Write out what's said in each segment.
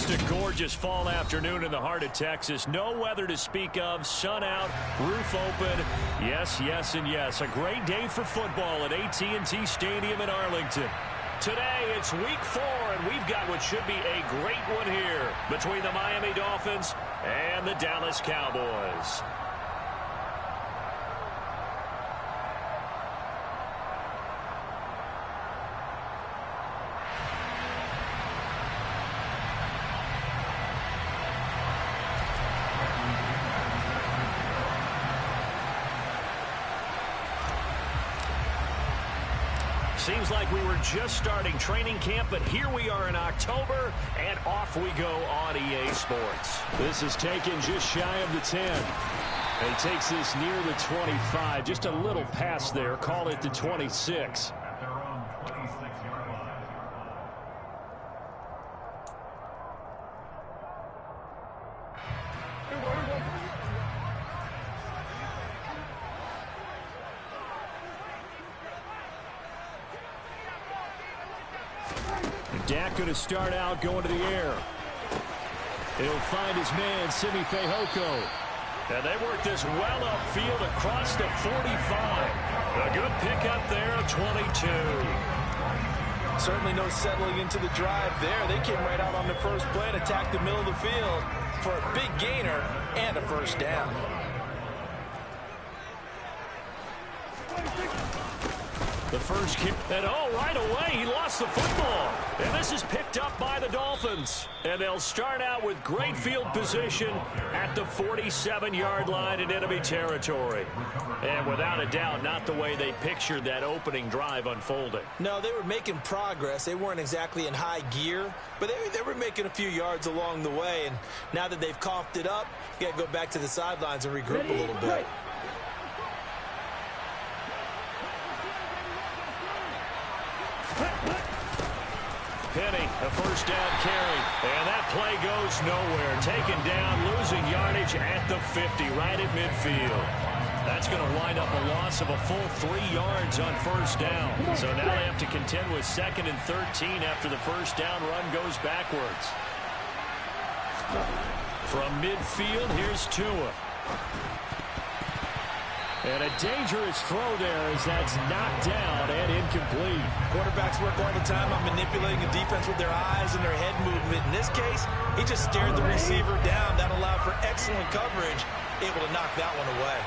Just a gorgeous fall afternoon in the heart of Texas. No weather to speak of. Sun out, roof open. Yes, yes, and yes. A great day for football at AT&T Stadium in Arlington. Today, it's week 4, and we've got what should be a great one here between the Miami Dolphins and the Dallas Cowboys. Seems like we were just starting training camp, but here we are in October, and off we go on EA Sports. This is taken just shy of the 10. And he takes this near the 25. Just a little pass there. Call it the 26. Dak going to start out going to the air. He'll find his man, Simi Fehoko. And they work this well upfield across the 45. A good pickup there at 22. Certainly no settling into the drive there. They came right out on the first play and attacked the middle of the field for a big gainer and a first down. The first kick, and right away, he lost the football. And this is picked up by the Dolphins. And they'll start out with great field position at the 47-yard line in enemy territory. And without a doubt, not the way they pictured that opening drive unfolding. No, they were making progress. They weren't exactly in high gear, but they were making a few yards along the way. And now that they've coughed it up, you got to go back to the sidelines and regroup a little bit. Penny, a first down carry. And that play goes nowhere. Taken down, losing yardage at the 50, right at midfield. That's going to wind up a loss of a full 3 yards on first down. So now they have to contend with 2nd and 13 after the first down run goes backwards. From midfield, here's Tua. And a dangerous throw there as that's knocked down and incomplete. Quarterbacks work all the time on manipulating a defense with their eyes and their head movement. In this case, he just stared the receiver down. That allowed for excellent coverage, able to knock that one away.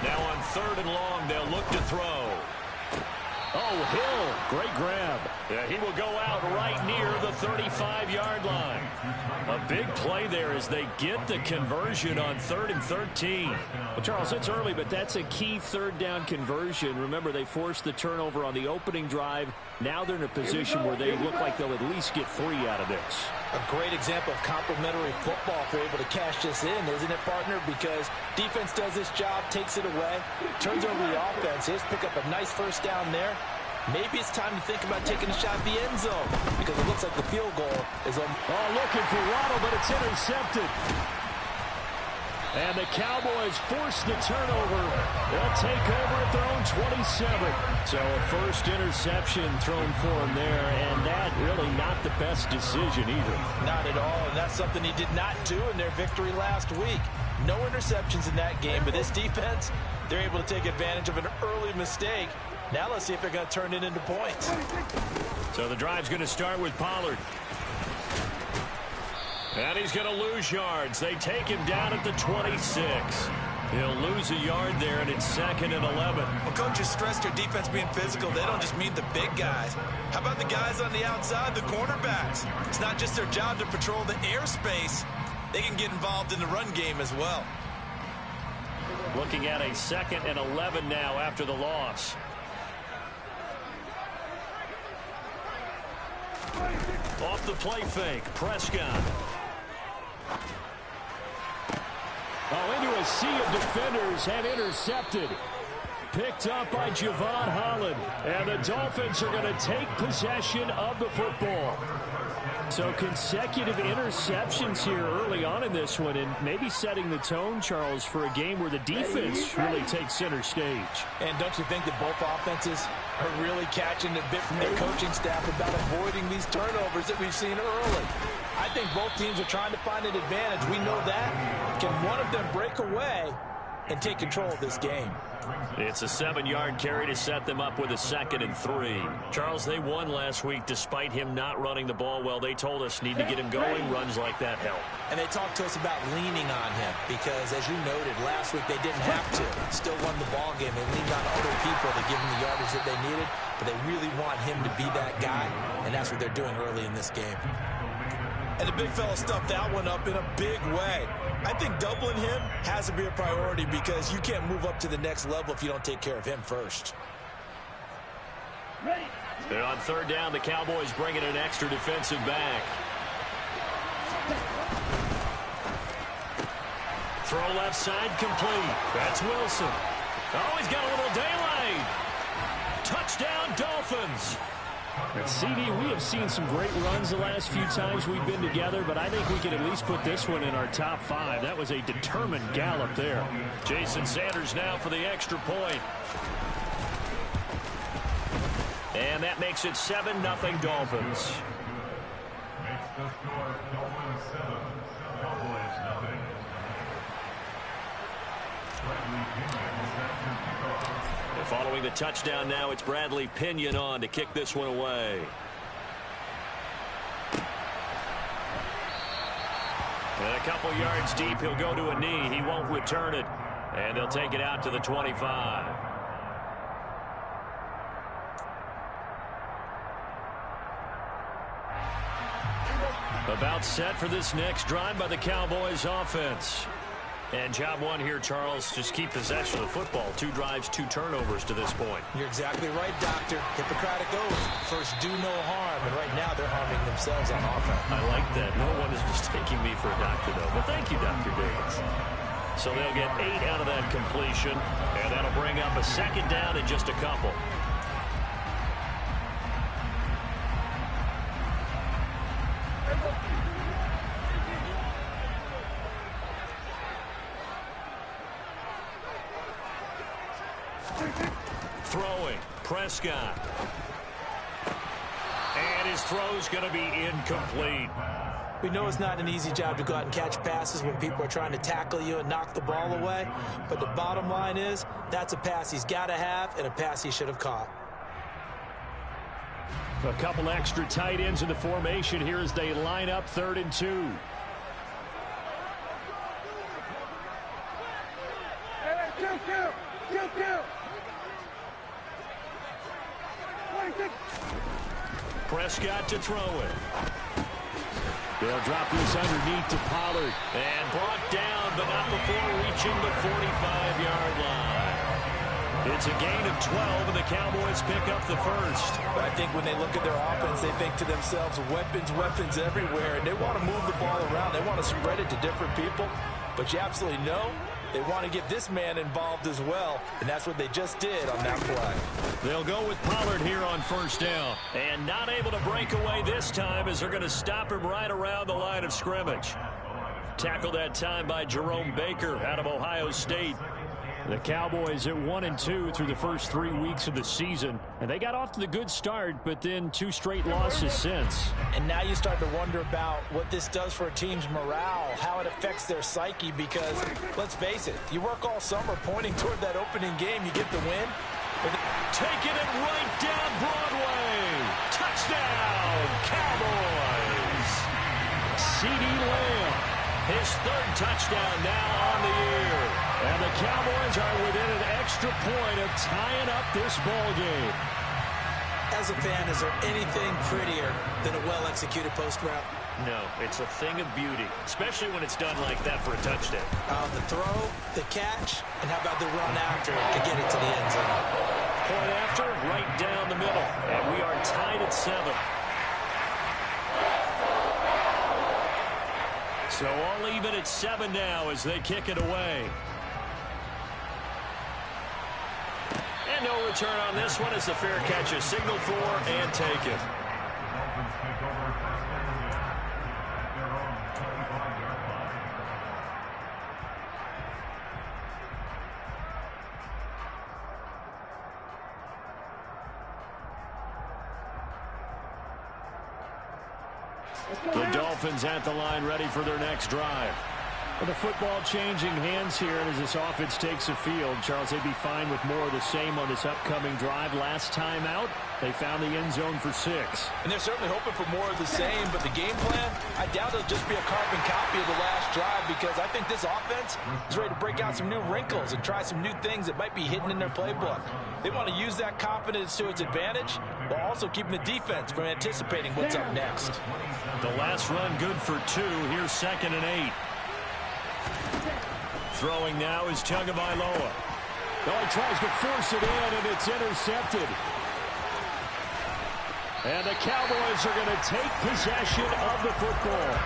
Now on 3rd and long, they'll look to throw. Oh, Hill, great grab. Yeah, he will go out right near the 35-yard line. A big play there as they get the conversion on 3rd and 13. Well, Charles, it's early, but that's a key 3rd down conversion. Remember, they forced the turnover on the opening drive. Now they're in a position where they look like they'll at least get 3 out of this. A great example of complementary football if they're able to cash this in, isn't it, partner? Because defense does this job, takes it away, turns over the offense. Here's pick up a nice first down there. Maybe it's time to think about taking a shot at the end zone because it looks like the field goal is on. Oh, looking for Waddle, but it's intercepted. And the Cowboys force the turnover. They'll take over at their own 27. So a first interception thrown for him there, and that really not the best decision either. Not at all, and that's something he did not do in their victory last week. No interceptions in that game, but this defense, they're able to take advantage of an early mistake. Now let's see if they're going to turn it into points. So the drive's going to start with Pollard. And he's going to lose yards. They take him down at the 26. He'll lose a yard there, and it's 2nd and 11. Well, coaches stress their defense being physical. They don't just mean the big guys. How about the guys on the outside, the cornerbacks? It's not just their job to patrol the airspace. They can get involved in the run game as well. Looking at a 2nd and 11 now after the loss. Off the play fake, Prescott. Oh, into a sea of defenders and intercepted. Picked up by Javon Holland. And the Dolphins are going to take possession of the football. So consecutive interceptions here early on in this one, and maybe setting the tone, Charles, for a game where the defense really takes center stage. And don't you think that both offenses are really catching a bit from their coaching staff about avoiding these turnovers that we've seen early. I think both teams are trying to find an advantage. We know that. Can one of them break away and take control of this game? It's a 7-yard carry to set them up with a 2nd and 3. Charles, they won last week despite him not running the ball well. They told us need to get him going. Runs like that help. And they talked to us about leaning on him because, as you noted, last week they didn't have to. Still won the ball game. They leaned on other people to give them the yardage that they needed, but they really want him to be that guy, and that's what they're doing early in this game. And the big fella stuffed that one up in a big way. I think doubling him has to be a priority because you can't move up to the next level if you don't take care of him first. And on 3rd down, the Cowboys bring in an extra defensive back. Throw left side complete. That's Wilson. Oh, he's got a little daylight. Touchdown, Dolphins. At CD, we have seen some great runs the last few times we've been together, but I think we can at least put this one in our top 5. That was a determined gallop there. Jason Sanders now for the extra point. And that makes it 7-0 Dolphins. And following the touchdown now, it's Bradley Pinion on to kick this one away. And a couple yards deep, he'll go to a knee. He won't return it. And they'll take it out to the 25. About set for this next drive by the Cowboys offense. And job one here, Charles, just keep possession of the football. 2 drives, 2 turnovers to this point. You're exactly right, Doctor. Hippocratic oath. First, do no harm. And right now, they're harming themselves on offense. I like that. No one is mistaking me for a doctor, though. But thank you, Dr. Davis. So they'll get 8 out of that completion. And that'll bring up a 2nd down in just a couple. Throwing, Prescott. And his throw's going to be incomplete. We know it's not an easy job to go out and catch passes when people are trying to tackle you and knock the ball away. But the bottom line is, that's a pass he's got to have and a pass he should have caught. A couple extra tight ends in the formation here as they line up 3rd and 2. Prescott to throw it. They'll drop this underneath to Pollard. And brought down, but not before reaching the 45-yard line. It's a gain of 12, and the Cowboys pick up the first. But I think when they look at their offense, they think to themselves, weapons, weapons everywhere. And they want to move the ball around. They want to spread it to different people. But you absolutely know they want to get this man involved as well. And that's what they just did on that play. They'll go with Pollard here on 1st down. And not able to break away this time as they're going to stop him right around the line of scrimmage. Tackled that time by Jerome Baker out of Ohio State. The Cowboys at 1-2 through the first 3 weeks of the season. And they got off to the good start, but then 2 straight losses since. And now you start to wonder about what this does for a team's morale, how it affects their psyche, because, let's face it, you work all summer pointing toward that opening game, you get the win. Taking it right down Broadway. Touchdown, Cowboys. CeeDee Lamb. His 3rd touchdown now on the year. And the Cowboys are within an extra point of tying up this ball game. As a fan, is there anything prettier than a well-executed post route? No, it's a thing of beauty, especially when it's done like that for a touchdown. The throw, the catch, and how about the run after to get it to the end zone? Point after, right down the middle. And we are tied at 7. So all even at 7 now as they kick it away. And no return on this one as the fair catch is signaled for and taken. The Dolphins at the line ready for their next drive. Well, the football changing hands here as this offense takes the field. Charles, they'd be fine with more of the same on this upcoming drive. Last time out, they found the end zone for 6. And they're certainly hoping for more of the same, but the game plan, I doubt it'll just be a carbon copy of the last drive, because I think this offense is ready to break out some new wrinkles and try some new things that might be hidden in their playbook. They want to use that confidence to its advantage, while also keeping the defense from anticipating what's up next. The last run good for 2. Here's 2nd and 8. Throwing now is Tagovailoa. Oh, he tries to force it in, and it's intercepted. And the Cowboys are going to take possession of the football.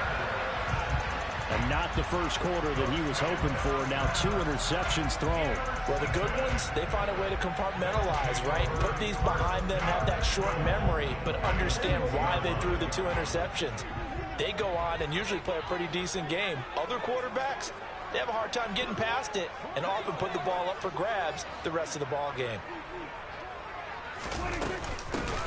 And not the first quarter that he was hoping for. Now 2 interceptions thrown. Well, the good ones, they find a way to compartmentalize, right? Put these behind them, have that short memory, but understand why they threw the 2 interceptions. They go on and usually play a pretty decent game. Other quarterbacks, they have a hard time getting past it and often put the ball up for grabs the rest of the ball game.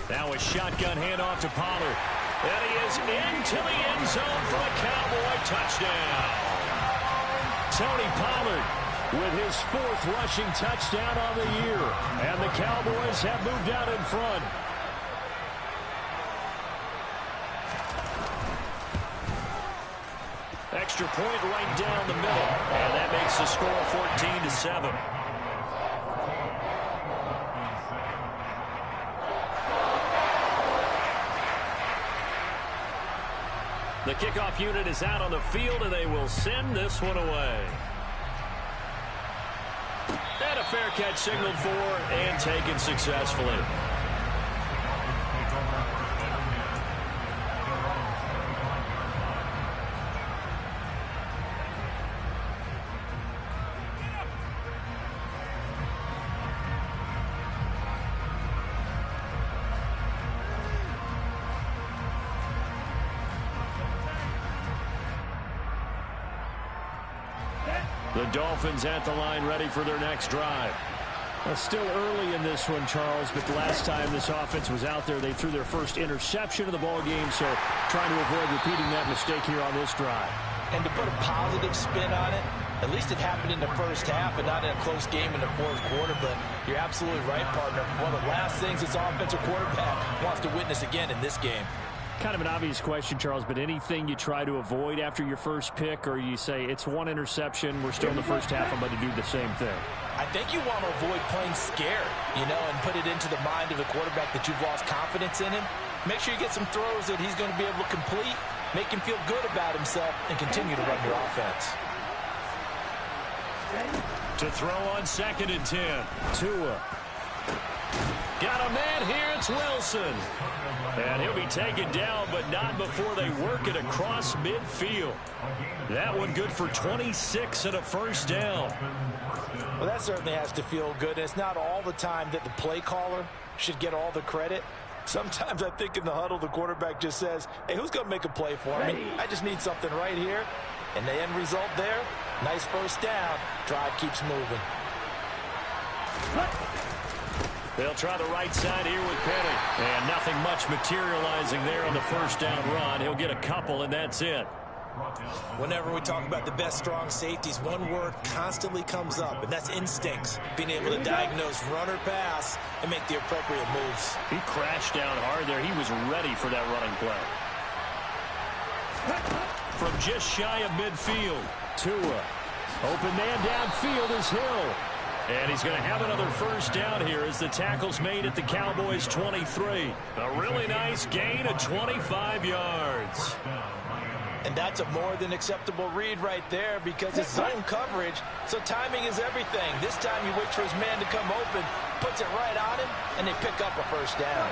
Now a shotgun handoff to Pollard. And he is into the end zone for the Cowboy touchdown. Tony Pollard with his 4th rushing touchdown on the year. And the Cowboys have moved out in front. Extra point right down the middle. And that makes the score 14-7. The kickoff unit is out on the field, and they will send this one away. And a fair catch signaled for and taken successfully. The Dolphins at the line ready for their next drive. Well, still early in this one, Charles, but the last time this offense was out there, they threw their first interception of the ball game, so trying to avoid repeating that mistake here on this drive. And to put a positive spin on it, at least it happened in the first half and not in a close game in the 4th quarter, but you're absolutely right, partner. One of the last things this offensive quarterback wants to witness again in this game. Kind of an obvious question, Charles, but anything you try to avoid after your first pick, or you say it's 1 interception, we're still in the first half, I'm going to do the same thing? I think you want to avoid playing scared, and put it into the mind of the quarterback that you've lost confidence in him. Make sure you get some throws that he's going to be able to complete, make him feel good about himself, and continue to run your offense. To throw on 2nd and 10. Tua. Got a man here, it's Wilson. And he'll be taken down, but not before they work it across midfield. That one good for 26 and a first down. Well, that certainly has to feel good. It's not all the time that the play caller should get all the credit. Sometimes I think in the huddle, the quarterback just says, hey, who's going to make a play for me? I just need something right here. And the end result there, nice first down. Drive keeps moving. They'll try the right side here with Penny. And nothing much materializing there on the first down run. He'll get a couple, and that's it. Whenever we talk about the best strong safeties, one word constantly comes up, and that's instincts. Being able to diagnose run or pass and make the appropriate moves. He crashed down hard there. He was ready for that running play. From just shy of midfield, Tua. Open man downfield is Hill. And he's going to have another first down here as the tackle's made at the Cowboys' 23. A really nice gain of 25 yards. And that's a more than acceptable read right there because it's zone coverage, so timing is everything. This time you wait for his man to come open, puts it right on him, and they pick up a first down.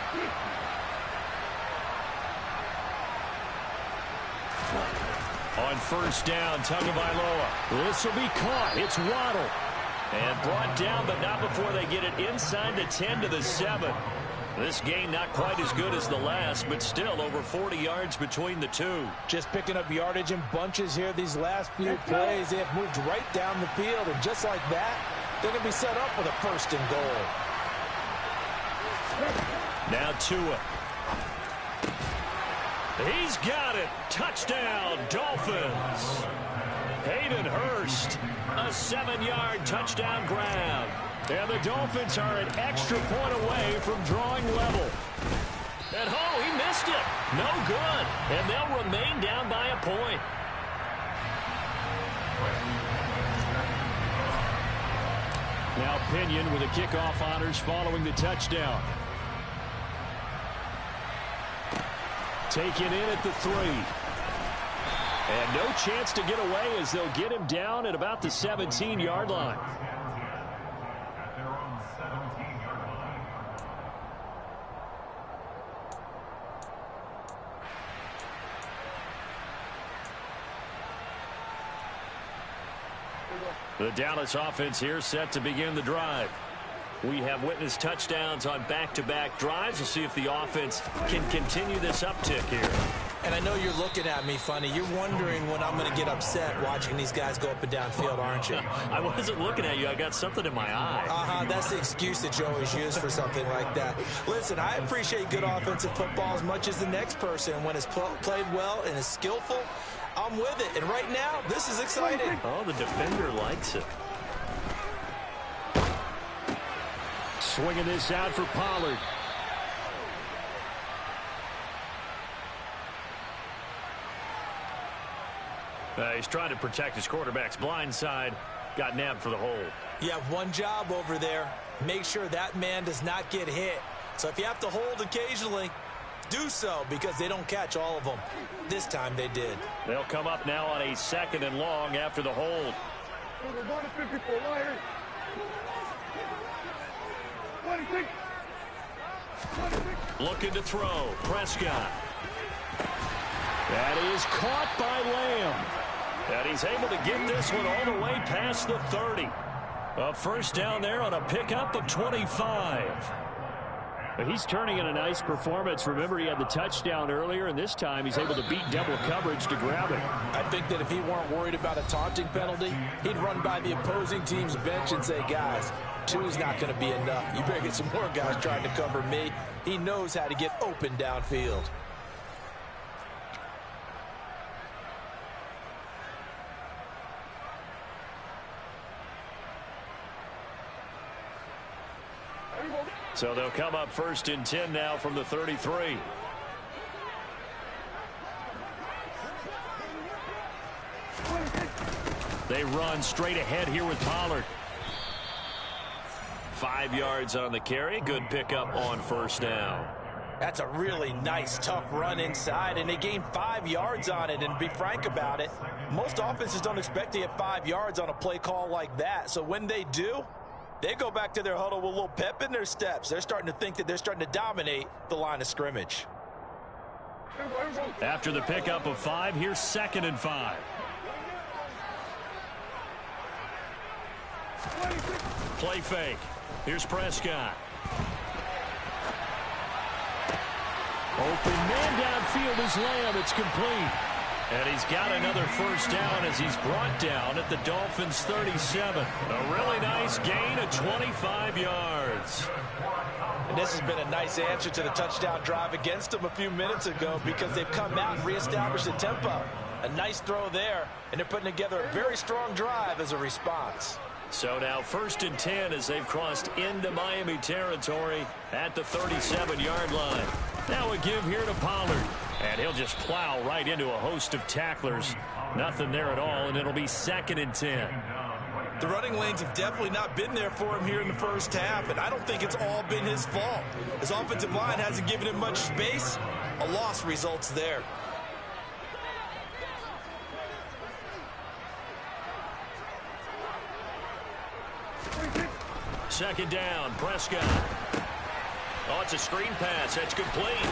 On first down, Tagovailoa. This will be caught. It's Waddle. And brought down, but not before they get it inside the 10 to the 7. This gain not quite as good as the last, but still over 40 yards between the two. Just picking up yardage in bunches here these last few plays. They have moved right down the field, and just like that, they're going to be set up with a first and goal. Now Tua. He's got it. Touchdown, Dolphins. Hayden Hurst, a 7-yard touchdown grab. And the Dolphins are an extra point away from drawing level. And he missed it. No good. And they'll remain down by a point. Now Pinion with the kickoff honors following the touchdown. Taken in at the 3. And no chance to get away as they'll get him down at about the 17-yard line. The Dallas offense here set to begin the drive. We have witnessed touchdowns on back-to-back drives. We'll see if the offense can continue this uptick here. And I know you're looking at me funny. You're wondering when I'm going to get upset watching these guys go up and down field, aren't you? I wasn't looking at you. I got something in my eye. That's the excuse that you always use for something like that. Listen, I appreciate good offensive football as much as the next person. And when it's played well and is skillful, I'm with it. And right now, this is exciting. Oh, the defender likes it. Swinging this out for Pollard. He's trying to protect his quarterback's blind side. Got nabbed for the hold. You have one job over there. Make sure that man does not get hit. So if you have to hold occasionally, do so, because they don't catch all of them. This time they did. They'll come up now on a 2nd and long after the hold. Looking to throw. Prescott. That is caught by Lamb. And he's able to get this one all the way past the 30. A first down there on a pickup of 25. But he's turning in a nice performance. Remember, he had the touchdown earlier, and this time he's able to beat double coverage to grab it. I think that if he weren't worried about a taunting penalty, he'd run by the opposing team's bench and say, guys, 2 is not going to be enough. You better get some more guys trying to cover me. He knows how to get open downfield. So they'll come up 1st and 10 now from the 33. They run straight ahead here with Pollard. 5 yards on the carry. Good pickup on first down. That's a really nice, tough run inside, and they gained 5 yards on it. And to be frank about it, most offenses don't expect to get 5 yards on a play call like that. So when they do, they go back to their huddle with a little pep in their steps. They're starting to think that they're starting to dominate the line of scrimmage. After the pickup of 5, here's 2nd and 5. Play fake. Here's Prescott. Open man downfield is Lamb. It's complete. And he's got another first down as he's brought down at the Dolphins' 37. A really nice gain of 25 yards. And this has been a nice answer to the touchdown drive against them a few minutes ago, because they've come out and reestablished the tempo. A nice throw there, and they're putting together a very strong drive as a response. So now 1st and 10 as they've crossed into Miami territory at the 37-yard line. Now a give here to Pollard. And he'll just plow right into a host of tacklers. Nothing there at all, and it'll be 2nd and 10. The running lanes have definitely not been there for him here in the first half, and I don't think it's all been his fault. His offensive line hasn't given him much space. A loss results there. Second down, Prescott. Oh, it's a screen pass. That's complete.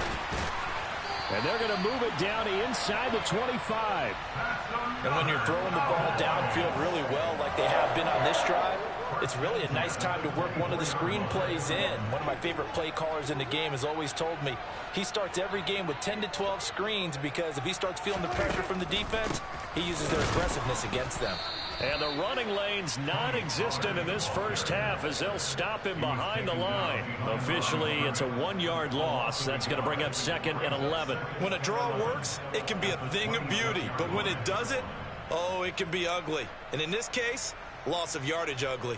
And they're going to move it down inside the 25. And when you're throwing the ball downfield really well like they have been on this drive, it's really a nice time to work one of the screen plays in. One of my favorite play callers in the game has always told me he starts every game with 10 to 12 screens, because if he starts feeling the pressure from the defense, he uses their aggressiveness against them. And the running lane's non-existent in this first half as they'll stop him behind the line. Officially, it's a 1-yard loss. That's going to bring up 2nd and 11. When a draw works, it can be a thing of beauty. But when it doesn't, oh, it can be ugly. And in this case, loss of yardage ugly.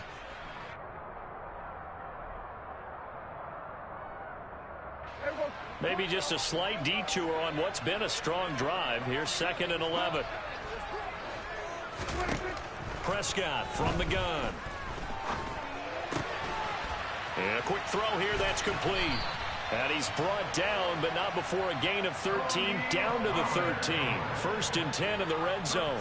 Maybe just a slight detour on what's been a strong drive. Here's 2nd and 11. Prescott from the gun. And a quick throw here, that's complete. And he's brought down, but not before a gain of 13, down to the 13. 1st and 10 in the red zone.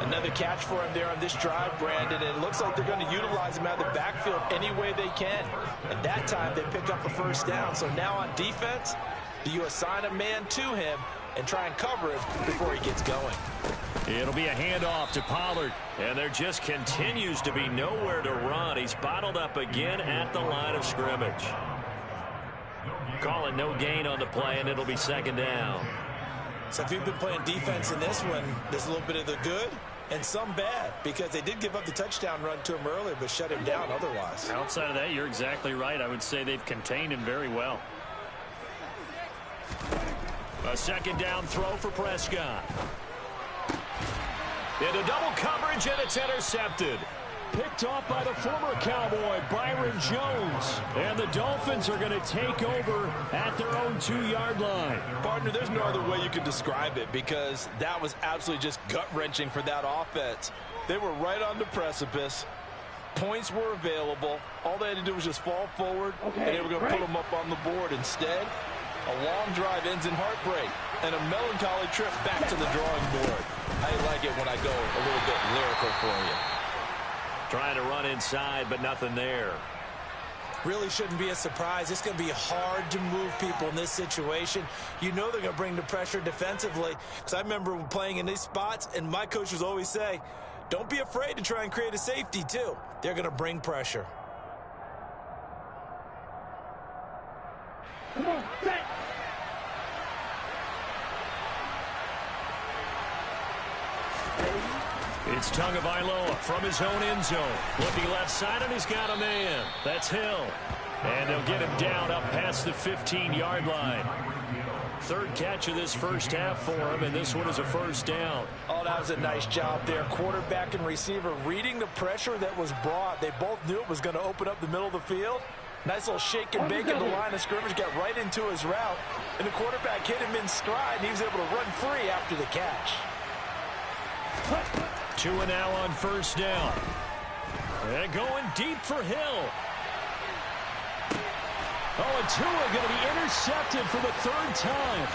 Another catch for him there on this drive, Brandon. And it looks like they're going to utilize him out of the backfield any way they can. And that time they pick up a 1st down. So now on defense, do you assign a man to him and try and cover it before he gets going? It'll be a handoff to Pollard. And there just continues to be nowhere to run. He's bottled up again at the line of scrimmage. Call it no gain on the play, and it'll be 2nd down. So if you've been playing defense in this one, there's a little bit of the good and some bad, because they did give up the touchdown run to him earlier but shut him down otherwise. Outside of that, you're exactly right. I would say they've contained him very well. A 2nd down throw for Prescott. Into double coverage, and it's intercepted. Picked off by the former Cowboy, Byron Jones. And the Dolphins are going to take over at their own 2-yard line. Partner, there's no other way you could describe it, because that was absolutely just gut-wrenching for that offense. They were right on the precipice. Points were available. All they had to do was just fall forward, and they were going to put them up on the board. Instead, a long drive ends in heartbreak and a melancholy trip back to the drawing board. I like it when I go a little bit lyrical for you. Trying to run inside, but nothing there. Really shouldn't be a surprise. It's going to be hard to move people in this situation. You know they're going to bring the pressure defensively. Because I remember playing in these spots, and my coaches always say, don't be afraid to try and create a safety, too. They're going to bring pressure. Come on, set. It's Tagovailoa from his own end zone. Looking left side, and he's got a man. That's Hill. And they'll get him down up past the 15-yard line. 3rd catch of this first half for him, and this one is a 1st down. Oh, that was a nice job there. Quarterback and receiver reading the pressure that was brought. They both knew it was going to open up the middle of the field. Nice little shake and bake in the line of scrimmage, got right into his route. And the quarterback hit him in stride, and he was able to run free after the catch. 2 and now on 1st down. And going deep for Hill. Oh, and Tua going to be intercepted for the 3rd time.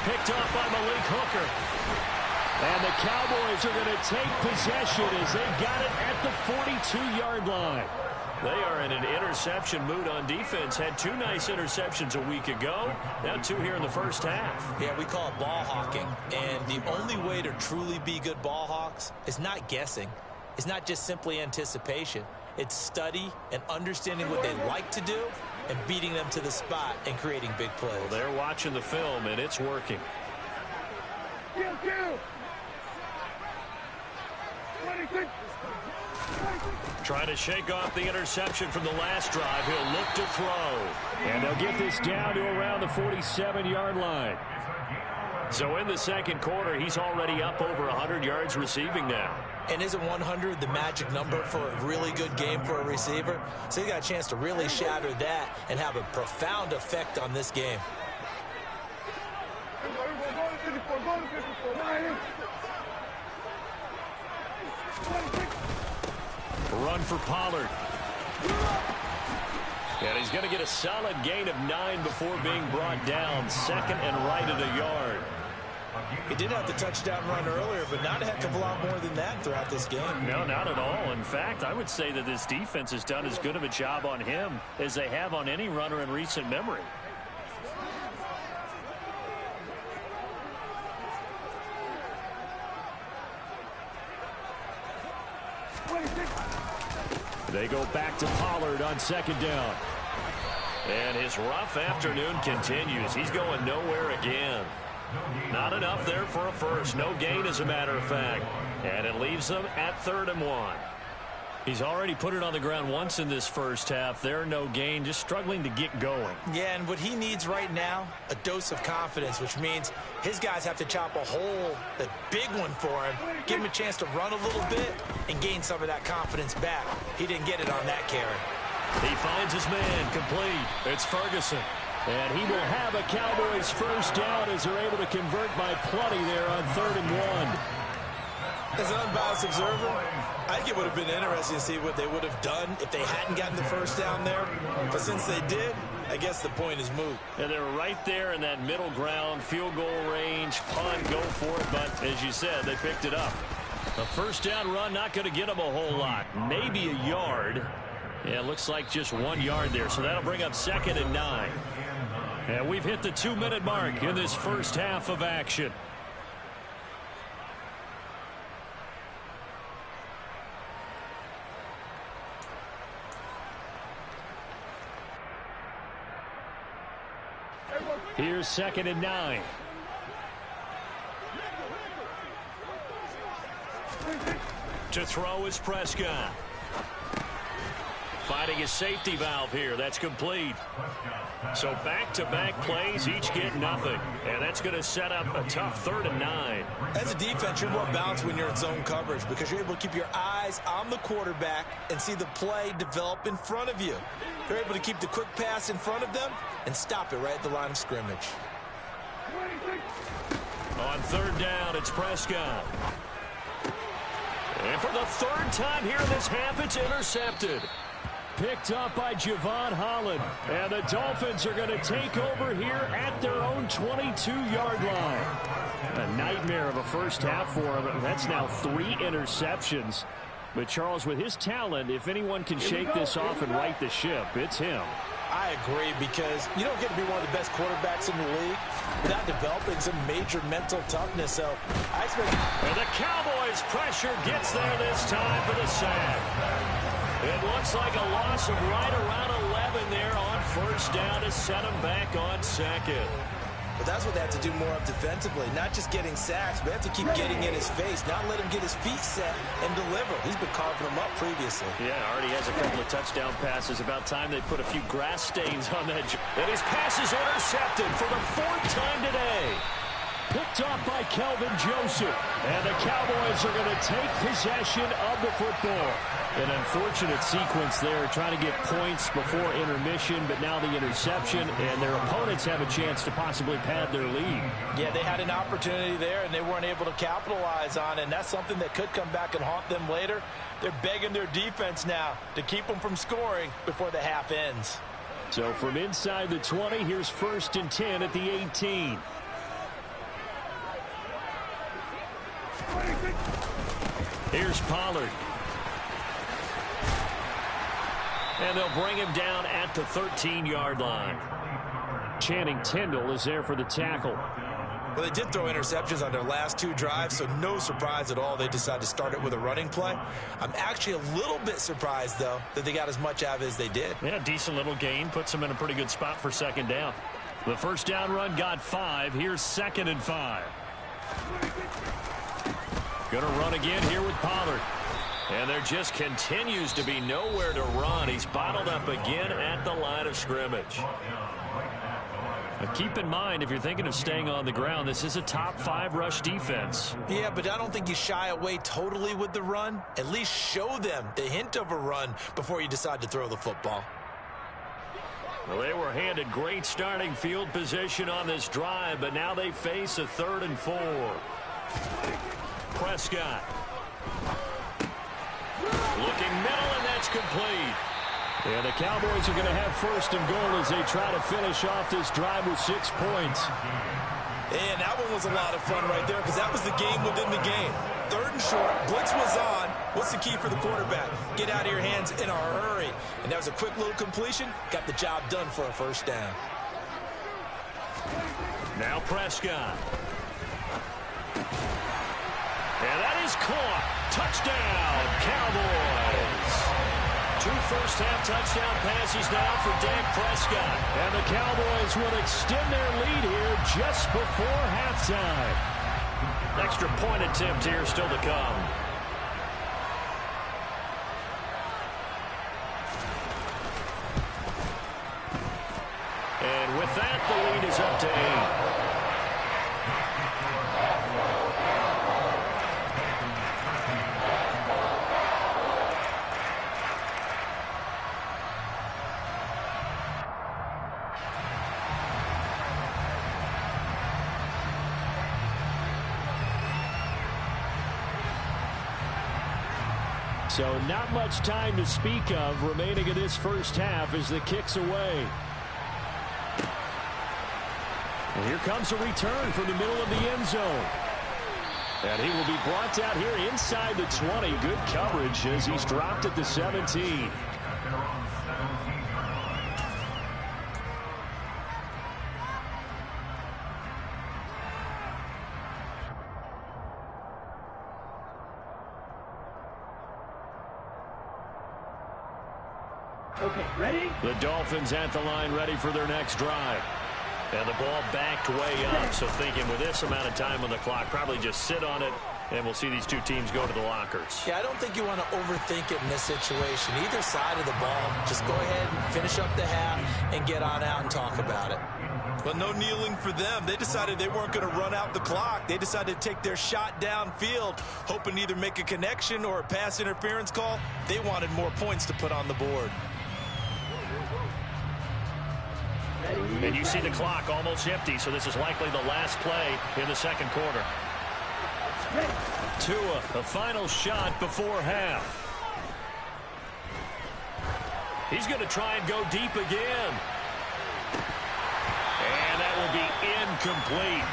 Picked off by Malik Hooker. And the Cowboys are going to take possession as they got it at the 42-yard line. They are in an interception mood on defense. Had 2 nice interceptions a week ago. Now 2 here in the first half. Yeah, we call it ball hawking. And the only way to truly be good ball hawks is not guessing. It's not just simply anticipation. It's study and understanding what they like to do and beating them to the spot and creating big plays. Well, they're watching the film, and it's working. Trying to shake off the interception from the last drive. He'll look to throw. And they'll get this down to around the 47-yard line. So in the 2nd quarter, he's already up over 100 yards receiving now. And isn't 100 the magic number for a really good game for a receiver? So he got a chance to really shatter that and have a profound effect on this game. Run for Pollard. And he's going to get a solid gain of 9 before being brought down. 2nd and right at a yard. He did have the touchdown run earlier, but not a heck of a lot more than that throughout this game. No, not at all. In fact, I would say that this defense has done as good of a job on him as they have on any runner in recent memory. They go back to Pollard on 2nd down. And his rough afternoon continues. He's going nowhere again. Not enough there for a first. No gain, as a matter of fact. And it leaves them at 3rd and 1. He's already put it on the ground once in this first half. There, no gain, just struggling to get going. Yeah, and what he needs right now, a dose of confidence, which means his guys have to chop a hole, a big one for him, give him a chance to run a little bit and gain some of that confidence back. He didn't get it on that carry. He finds his man, complete. It's Ferguson. And he will have a Cowboys first down as they're able to convert by plenty there on 3rd and 1. As an unbiased observer, I think it would have been interesting to see what they would have done if they hadn't gotten the first down there. But since they did, I guess the point is moot. And they were right there in that middle ground, field goal range, punt, go for it. But as you said, they picked it up. A first down run, not going to get them a whole lot. Maybe a yard. Yeah, it looks like just 1 yard there. So that'll bring up 2nd and 9. And we've hit the 2-minute mark in this first half of action. Here's 2nd and 9. To throw is Prescott. Finding his safety valve here. That's complete. So back-to-back plays, each get nothing. And that's going to set up a tough 3rd and 9. As a defense, you're more balanced when you're in zone coverage because you're able to keep your eyes on the quarterback and see the play develop in front of you. You're able to keep the quick pass in front of them and stop it right at the line of scrimmage. On 3rd down, it's Prescott. And for the 3rd time here in this half, it's intercepted. Picked up by Javon Holland. And the Dolphins are going to take over here at their own 22-yard line. A nightmare of a first half for him. That's now 3 interceptions. But Charles, with his talent, if anyone can shake this off and right the ship, it's him. I agree, because you don't get to be one of the best quarterbacks in the league without developing some major mental toughness. So I expect... And the Cowboys' pressure gets there this time for the sack. It looks like a loss of right around 11 there on first down to set him back on 2nd. But that's what they have to do more of defensively, not just getting sacks, but they have to keep getting in his face, not let him get his feet set and deliver. He's been carving them up previously. Yeah, already has a couple of touchdown passes. About time they put a few grass stains on that. And his pass is intercepted for the 4th time today. Picked off by Kelvin Joseph. And the Cowboys are going to take possession of the football. An unfortunate sequence there, trying to get points before intermission, but now the interception, and their opponents have a chance to possibly pad their lead. Yeah, they had an opportunity there, and they weren't able to capitalize on it, and that's something that could come back and haunt them later. They're begging their defense now to keep them from scoring before the half ends. So from inside the 20, here's 1st and 10 at the 18. Here's Pollard. And they'll bring him down at the 13-yard line. Channing Tindall is there for the tackle. Well, they did throw interceptions on their last 2 drives, so no surprise at all they decided to start it with a running play. I'm actually a little bit surprised, though, that they got as much out of it as they did. Yeah, decent little gain. Puts them in a pretty good spot for 2nd down. The first down run got 5. Here's 2nd and 5. Going to run again here with Pollard. And there just continues to be nowhere to run. He's bottled up again at the line of scrimmage. Now keep in mind, if you're thinking of staying on the ground, this is a top 5 rush defense. Yeah, but I don't think you shy away totally with the run. At least show them the hint of a run before you decide to throw the football. Well, they were handed great starting field position on this drive, but now they face a 3rd and 4. Prescott. Looking middle, and that's complete. And the Cowboys are going to have 1st and goal as they try to finish off this drive with 6 points. And that one was a lot of fun right there because that was the game within the game. 3rd and short, blitz was on. What's the key for the quarterback? Get out of your hands in a hurry. And that was a quick little completion. Got the job done for a 1st down. Now Prescott. And that is caught. Touchdown, Cowboys. 2 first-half touchdown passes now for Dak Prescott. And the Cowboys will extend their lead here just before halftime. Extra point attempt here still to come. And with that, the lead is up to 8. So not much time to speak of remaining in this first half as the kick's away. And here comes a return from the middle of the end zone. And he will be brought down here inside the 20. Good coverage as he's dropped at the 17. Okay, ready? The Dolphins at the line, ready for their next drive. And the ball backed way up, so thinking with this amount of time on the clock, probably just sit on it, and we'll see these two teams go to the lockers. Yeah, I don't think you want to overthink it in this situation. Either side of the ball, just go ahead and finish up the half and get on out and talk about it. Well, no kneeling for them. They decided they weren't going to run out the clock. They decided to take their shot downfield, hoping to either make a connection or a pass interference call. They wanted more points to put on the board. And you see the clock almost empty, so this is likely the last play in the second quarter. Tua, the final shot before half. He's going to try and go deep again. And that will be incomplete.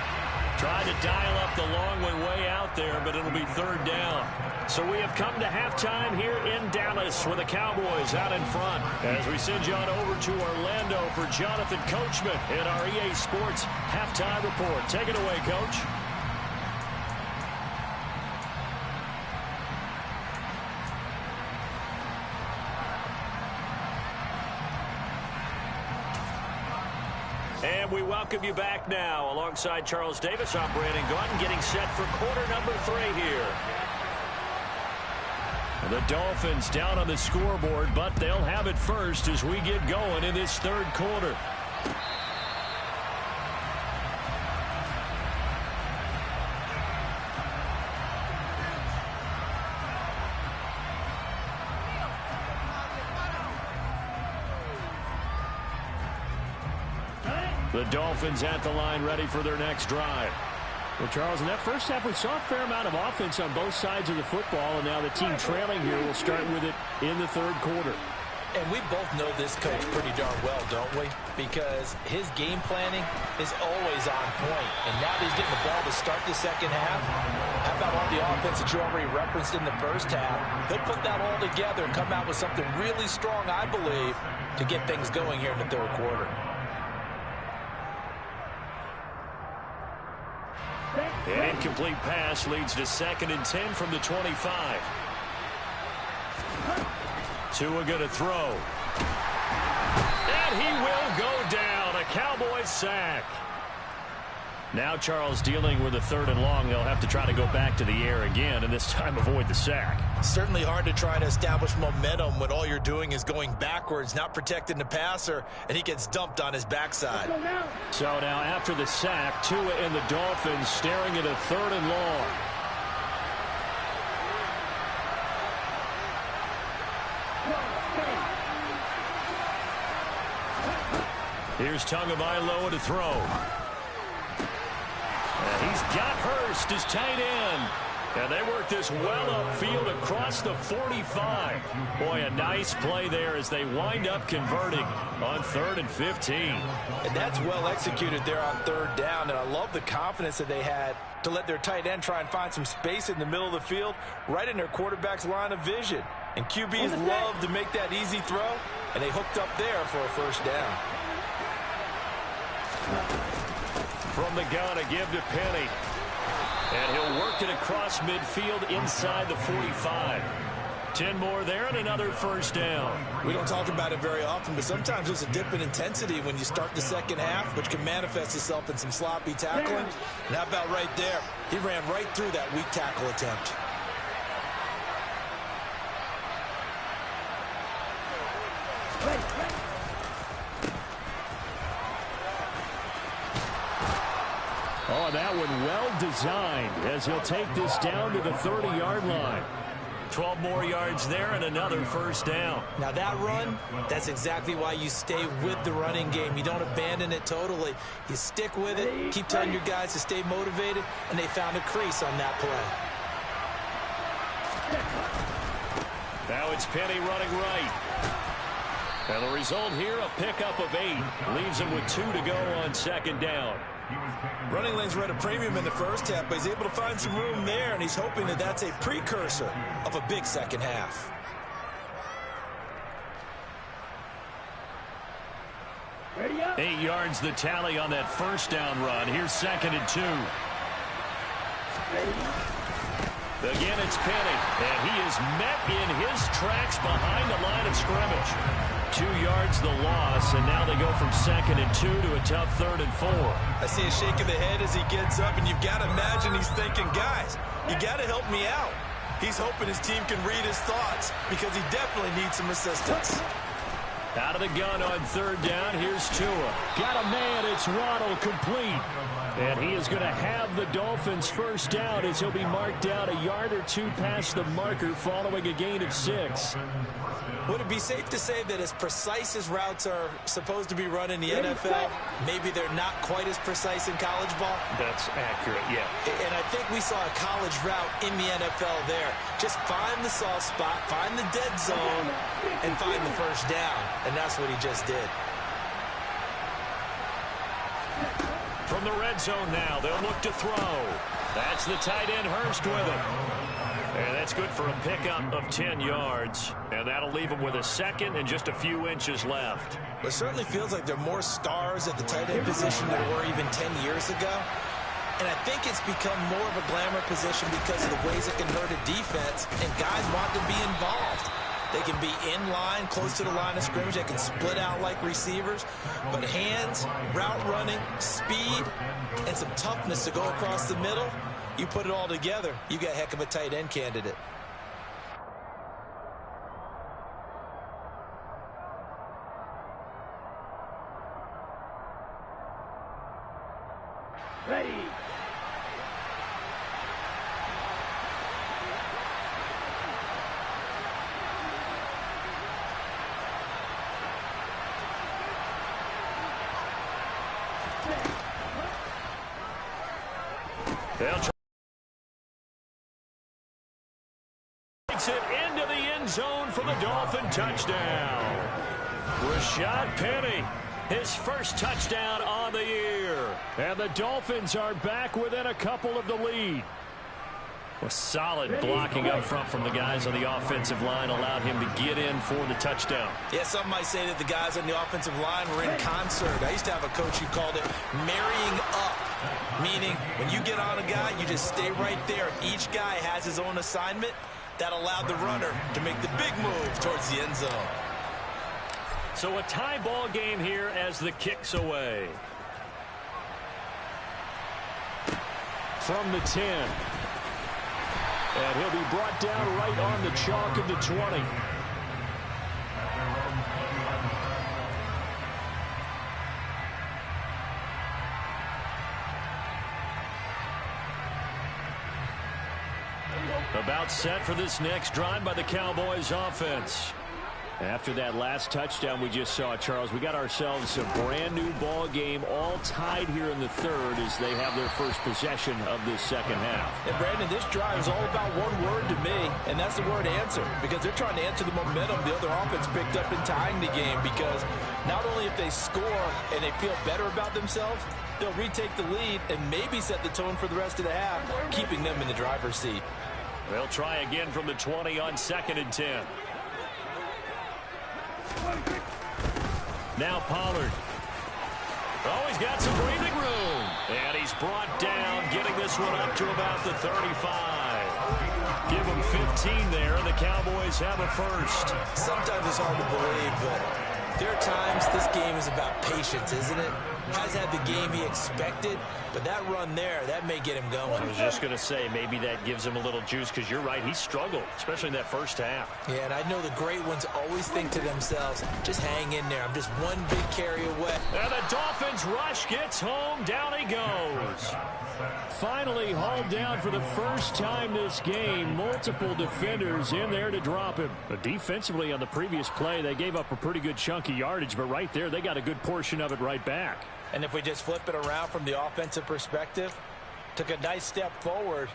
Trying to dial up the long way out there, but it'll be third down. So we have come to halftime here in Dallas with the Cowboys out in front. As we send you on over to Orlando for Jonathan Coachman in our EA Sports Halftime Report. Take it away, Coach. And we welcome you back now. Alongside Charles Davis, I'm Brandon Gaudin, getting set for quarter number 3 here. The Dolphins down on the scoreboard, but they'll have it first as we get going in this third quarter. The Dolphins at the line, ready for their next drive. Well, Charles, in that first half, we saw a fair amount of offense on both sides of the football, and now the team trailing here will start with it in the third quarter. And we both know this coach pretty darn well, don't we? Because his game planning is always on point. And now that he's getting the ball to start the second half, how about all the offense that you already referenced in the first half? He'll put that all together and come out with something really strong, I believe, to get things going here in the third quarter. An incomplete pass leads to 2nd and 10 from the 25. Tua going to throw. And he will go down. A Cowboys sack. Now Charles dealing with a 3rd and long. They'll have to try to go back to the air again, and this time avoid the sack. Certainly hard to try to establish momentum when all you're doing is going backwards, not protecting the passer, and he gets dumped on his backside. So now after the sack, Tua and the Dolphins staring at a 3rd and long. Here's Tagovailoa to throw. And he's got Hurst as tight end. And they work this well upfield across the 45. Boy, a nice play there as they wind up converting on 3rd and 15. And that's well executed there on 3rd down. And I love the confidence that they had to let their tight end try and find some space in the middle of the field, right in their quarterback's line of vision. And QBs love to make that easy throw, and they hooked up there for a 1st down. From the gun, a give to Penny. And he'll work it across midfield inside the 45. 10 more there and another first down. We don't talk about it very often, but sometimes there's a dip in intensity when you start the second half, which can manifest itself in some sloppy tackling. And how about right there? He ran right through that weak tackle attempt. Oh, that one well designed as he'll take this down to the 30-yard line. 12 more yards there and another first down. Now that run, that's exactly why you stay with the running game. You don't abandon it totally. You stick with it, keep telling your guys to stay motivated, and they found a crease on that play. Now it's Penny running right. And the result here, a pickup of 8. Leaves him with 2 to go on second down. Running lanes were at a premium in the first half, but he's able to find some room there, and he's hoping that that's a precursor of a big second half. Ready up. 8 yards the tally on that first down run. Here's 2nd and 2. Again, it's Penny, and he is met in his tracks behind the line of scrimmage. 2 yards the loss, and now they go from 2nd and 2 to a tough 3rd and 4. I see a shake of the head as he gets up, and you've got to imagine he's thinking, guys, you got to help me out. He's hoping his team can read his thoughts because he definitely needs some assistance. Out of the gun on 3rd down, here's Tua. Got a man, it's Waddle, complete. And he is going to have the Dolphins first down as he'll be marked down a yard or 2 past the marker following a gain of 6. Would it be safe to say that as precise as routes are supposed to be run in the NFL, maybe they're not quite as precise in college ball? That's accurate, yeah. And I think we saw a college route in the NFL there. Just find the soft spot, find the dead zone, and find the first down. And that's what he just did. From the red zone now, they'll look to throw. That's the tight end Hurst with him. And that's good for a pickup of 10 yards. And that'll leave him with a 2nd and just a few inches left. It certainly feels like there are more stars at the tight end position than there were even 10 years ago. And I think it's become more of a glamour position because of the ways it can hurt a defense, and guys want to be involved. They can be in line, close to the line of scrimmage. They can split out like receivers. But hands, route running, speed, and some toughness to go across the middle, you put it all together, you got a heck of a tight end candidate. Ready. They'll try. Takes it into the end zone for the Dolphin touchdown. Rashad Penny, his first touchdown on the year. And the Dolphins are back within a couple of the lead. A solid blocking up front from the guys on the offensive line allowed him to get in for the touchdown. Yeah, some might say that the guys on the offensive line were in concert. I used to have a coach who called it marrying up, meaning when you get on a guy, you just stay right there. Each guy has his own assignment. That allowed the runner to make the big move towards the end zone. So a tie ball game here as the kick's away. From the 10. And he'll be brought down right on the chalk of the 20. About set for this next drive by the Cowboys offense. After that last touchdown we just saw, Charles, we got ourselves a brand new ball game, all tied here in the 3rd as they have their first possession of this second half. And Brandon, this drive is all about one word to me, and that's the word answer, because they're trying to answer the momentum the other offense picked up in tying the game, because not only if they score and they feel better about themselves, they'll retake the lead and maybe set the tone for the rest of the half, keeping them in the driver's seat. They'll try again from the 20 on 2nd and 10. Now Pollard. Oh, he's got some breathing room. And he's brought down, getting this one up to about the 35. Give them 15 there, and the Cowboys have a first. Sometimes it's hard to believe, but there are times this game is about patience, isn't it? Has had the game he expected, but that run there, that may get him going. I was just going to say, maybe that gives him a little juice, because you're right, he struggled, especially in that first half. Yeah, and I know the great ones always think to themselves, just hang in there. I'm just one big carry away. And the Dolphins rush gets home. Down he goes. Finally hauled down for the first time this game. Multiple defenders in there to drop him. But defensively on the previous play, they gave up a pretty good chunk of yardage, but right there, they got a good portion of it right back. And if we just flip it around from the offensive perspective, took a nice step forward,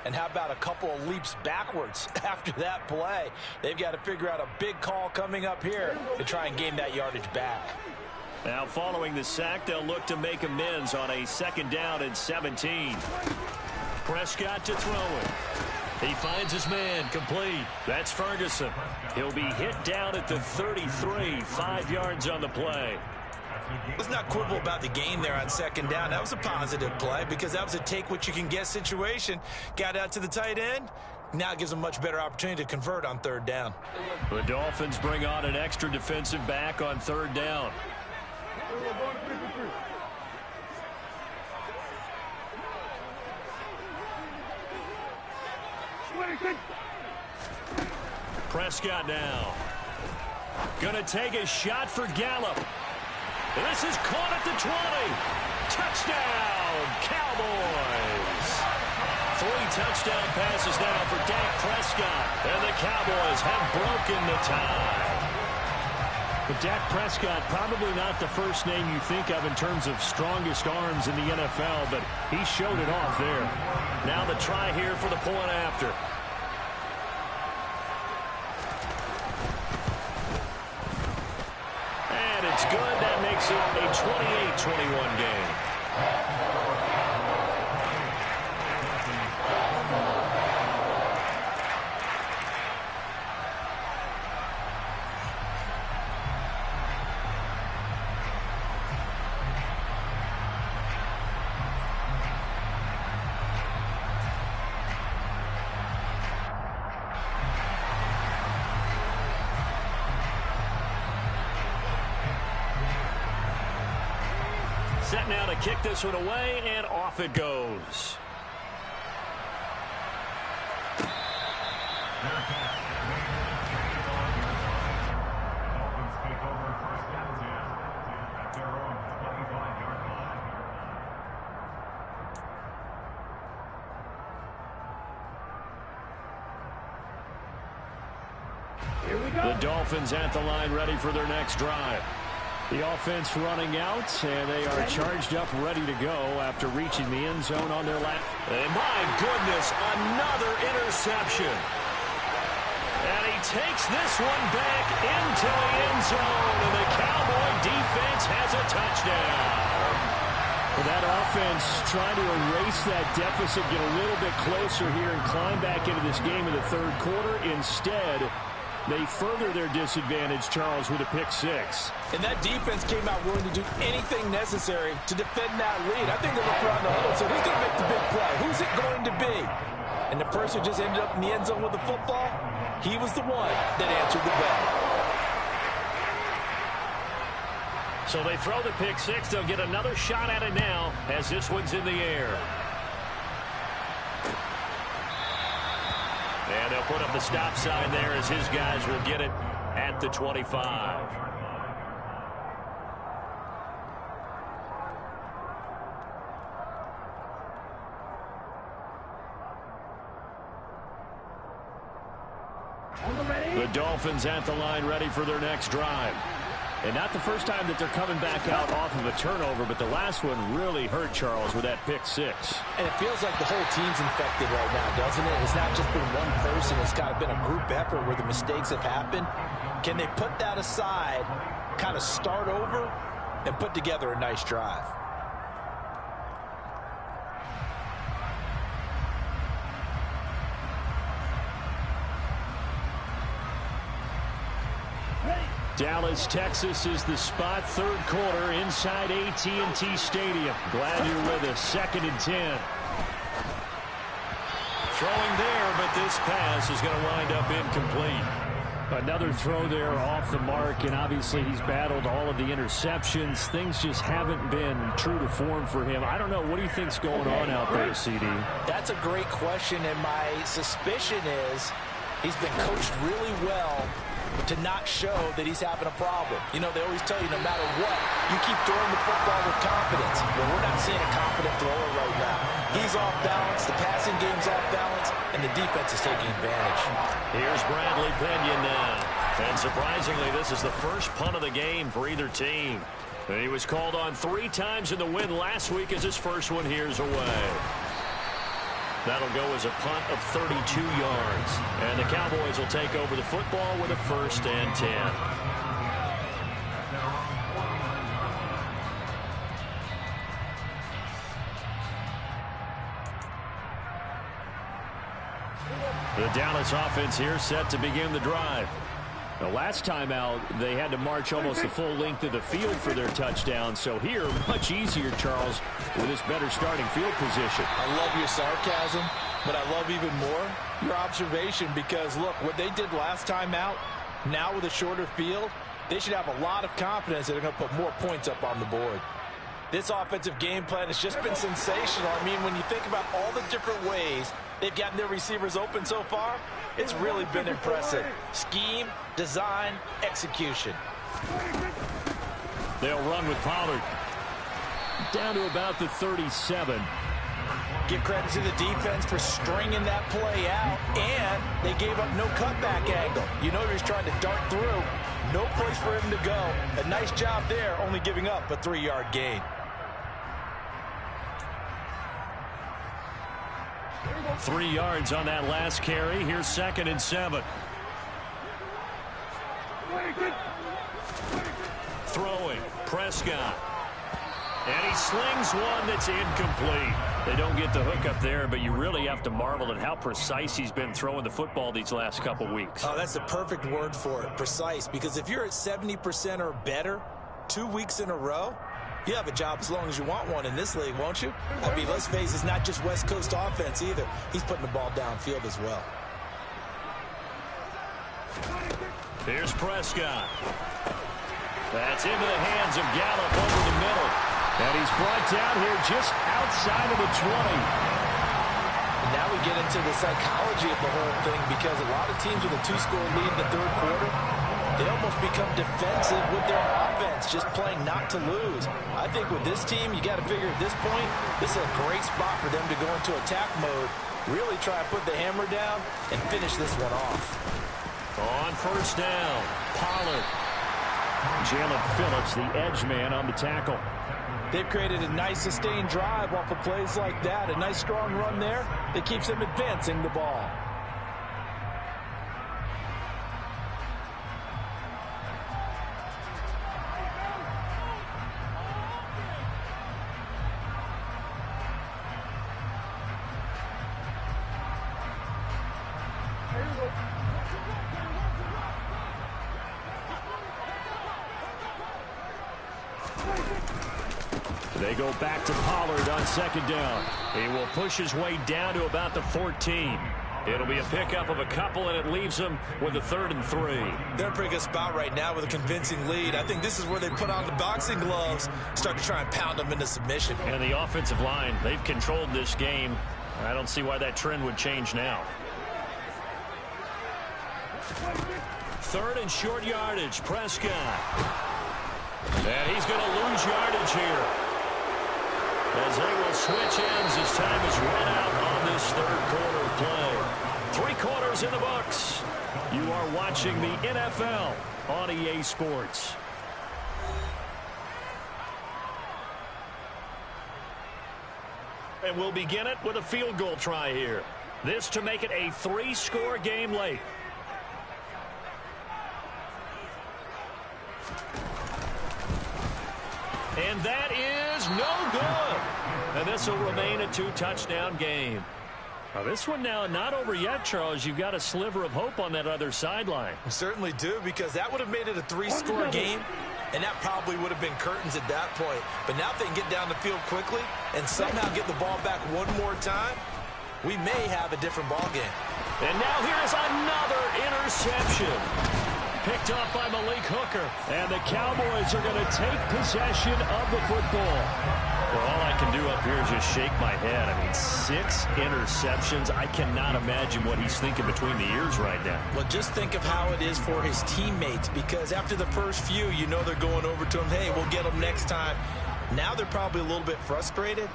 and how about a couple of leaps backwards after that play? They've got to figure out a big call coming up here to try and gain that yardage back. Now, following the sack, they'll look to make amends on a 2nd down and 17. Prescott to throw it. He finds his man, complete. That's Ferguson. He'll be hit down at the 33, 5 yards on the play. Let's not quibble about the gain there on 2nd down. That was a positive play because that was a take-what-you-can-get situation. Got out to the tight end. Now it gives them a much better opportunity to convert on 3rd down. The Dolphins bring on an extra defensive back on 3rd down. Prescott now. Gonna take a shot for Gallup. This is caught at the 20. Touchdown, Cowboys. 3 touchdown passes now for Dak Prescott. And the Cowboys have broken the tie. But Dak Prescott, probably not the first name you think of in terms of strongest arms in the NFL, but he showed it off there. Now the try here for the point after. And it's good. That makes it a 28-21 game. Set now to kick this one away, and off it goes. The Dolphins at the line, ready for their next drive. The offense running out, and they are charged up, ready to go after reaching the end zone on their lap. And my goodness, another interception. And he takes this one back into the end zone, and the Cowboy defense has a touchdown. Well, that offense trying to erase that deficit, get a little bit closer here and climb back into this game in the 3rd quarter. Instead, they further their disadvantage, Charles, with a pick 6. And that defense came out willing to do anything necessary to defend that lead. I think they looked around the huddle and said, who's going to make the big play? Who's it going to be? And the person just ended up in the end zone with the football, he was the one that answered the bell. So they throw the pick 6. They'll get another shot at it now as this one's in the air. And they'll put up the stop sign there as his guys will get it at the 25. The Dolphins at the line, ready for their next drive. And not the first time that they're coming back out off of a turnover, but the last one really hurt, Charles, with that pick 6. And it feels like the whole team's infected right now, doesn't it? It's not just been one person. It's kind of been a group effort where the mistakes have happened. Can they put that aside, kind of start over, and put together a nice drive? Dallas, Texas is the spot. 3rd quarter inside AT&T Stadium. Glad you're with us. 2nd and 10. Throwing there, but this pass is going to wind up incomplete. Another throw there off the mark, and obviously he's battled all of the interceptions. Things just haven't been true to form for him. I don't know. What do you think's going on out there, CD? That's a great question, and my suspicion is he's been coached really well to not show that he's having a problem. You know, they always tell you no matter what, you keep throwing the football with confidence. Well, we're not seeing a confident thrower right now. He's off balance, the passing game's off balance, and the defense is taking advantage. Here's Bradley Pinion now. And surprisingly, this is the first punt of the game for either team. And he was called on 3 times in the win last week as his first one here's away. That'll go as a punt of 32 yards. And the Cowboys will take over the football with a 1st and 10. The Dallas offense here set to begin the drive. The last time out, they had to march almost the full length of the field for their touchdown. So here, much easier, Charles, with this better starting field position. I love your sarcasm, but I love even more your observation because, look, what they did last time out, now with a shorter field, they should have a lot of confidence that they're going to put more points up on the board. This offensive game plan has just been sensational. I mean, when you think about all the different ways they've gotten their receivers open so far, it's really been impressive. Scheme, design, execution. They'll run with Pollard. Down to about the 37. Give credit to the defense for stringing that play out, and they gave up no cutback angle. You know he was trying to dart through. No place for him to go. A nice job there, only giving up a 3-yard gain. 3 yards on that last carry. Here's 2nd and 7. Throwing, Prescott. And he slings one that's incomplete. They don't get the hook up there, but you really have to marvel at how precise he's been throwing the football these last couple weeks. Oh, that's the perfect word for it, precise, because if you're at 70% or better 2 weeks in a row, you have a job as long as you want one in this league, won't you? I mean, let's face it, it's not just West Coast offense either. He's putting the ball downfield as well. Here's Prescott. That's into the hands of Gallup over the middle. And he's brought down here just outside of the 20. And now we get into the psychology of the whole thing because a lot of teams with a 2-score lead in the 3rd quarter, they almost become defensive with their offense, just playing not to lose. I think with this team, you got to figure at this point, this is a great spot for them to go into attack mode, really try to put the hammer down and finish this one off. On 1st down, Pollard. Jalen Phillips, the edge man on the tackle. They've created a nice sustained drive off of plays like that. A nice strong run there that keeps them advancing the ball. They go back to Pollard on 2nd down. He will push his way down to about the 14. It'll be a pickup of a couple, and it leaves him with a 3rd and 3. They're in a pretty good spot right now with a convincing lead. I think this is where they put on the boxing gloves, start to try and pound them into submission. And the offensive line, they've controlled this game. I don't see why that trend would change now. 3rd and short yardage, Prescott. And he's going to lose yardage here, as they will switch ends as time is run out on this 3rd quarter of play. 3 quarters in the books. You are watching the NFL on EA Sports. And we'll begin it with a field goal try here. This to make it a 3-score game late. And that is no good. And this will remain a 2-touchdown game. Now this one now not over yet, Charles. You've got a sliver of hope on that other sideline. We certainly do, because that would have made it a 3-score game, and that probably would have been curtains at that point. But now if they can get down the field quickly and somehow get the ball back one more time, we may have a different ball game. And now here's another interception. Picked off by Malik Hooker. And the Cowboys are going to take possession of the football. Well, all I can do up here is just shake my head. I mean, 6 interceptions. I cannot imagine what he's thinking between the ears right now. Well, just think of how it is for his teammates, because after the first few, you know they're going over to him, hey, we'll get them next time. Now they're probably a little bit frustrated.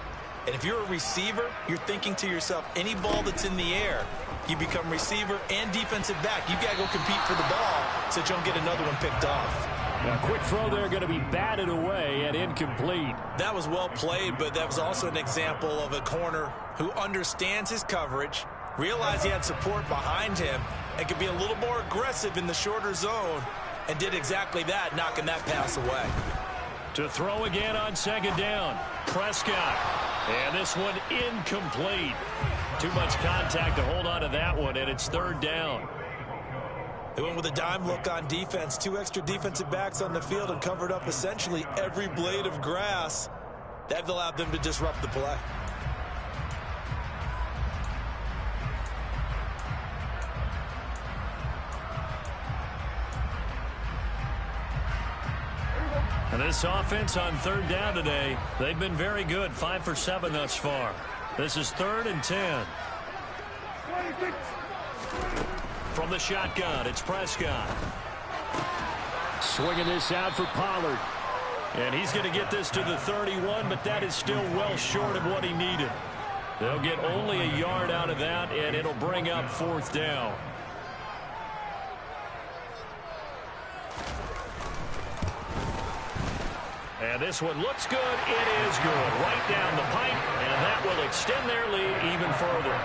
And if you're a receiver, you're thinking to yourself, any ball that's in the air, you become receiver and defensive back. You've got to go compete for the ball so that you don't get another one picked off. Now, quick throw there, going to be batted away and incomplete. That was well played, but that was also an example of a corner who understands his coverage, realized he had support behind him, and could be a little more aggressive in the shorter zone, and did exactly that, knocking that pass away. To throw again on second down, Prescott. And this one incomplete. Too much contact to hold on to that one, and it's third down. They went with a dime look on defense. 2 extra defensive backs on the field and covered up essentially every blade of grass. That allowed them to disrupt the play. And this offense on third down today, they've been very good. 5 for 7 thus far. This is 3rd and 10. From the shotgun, it's Prescott. Swinging this out for Pollard. And he's going to get this to the 31, but that is still well short of what he needed. They'll get only a yard out of that, and it'll bring up 4th down. And this one looks good. It is good. Right down the pipe, and that will extend their lead even further.